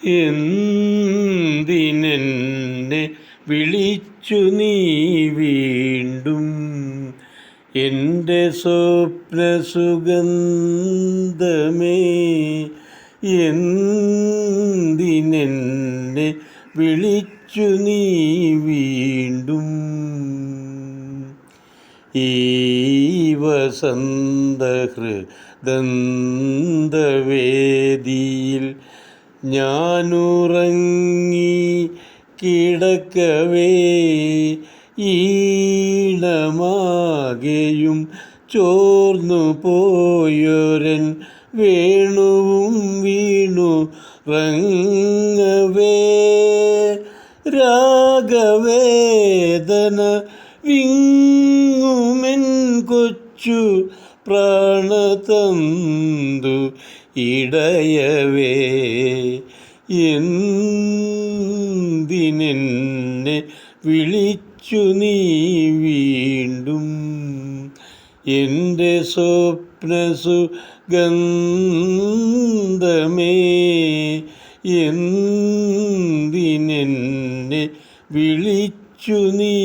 എന്തിനെന്നെ വിളിച്ചു നീ വീണ്ടും എൻ്റെ സ്വപ്നസുഗന്ധമേ? എന്തിനെന്നെ വിളിച്ചു നീ വീണ്ടും? ഈ വസന്തഹൃദന്തവേദിയിൽ ഞാനുറങ്ങി കിടക്കവേ, ഈണമാകെയും ചോർന്നു പോയൊരൻ വേണുവും വീണു റങ്ങവേ, രാഗവേദന വിങ്ങുമെൻ കൊച്ചു പ്രാണതന്തു ഇടയവേ. എന്തിനെന്നെ വിളിച്ചു നീ വീണ്ടും? എൻ്റെ സ്വപ്നസുഗന്ധമേ, എന്തിനെന്നെ വിളിച്ചു നീ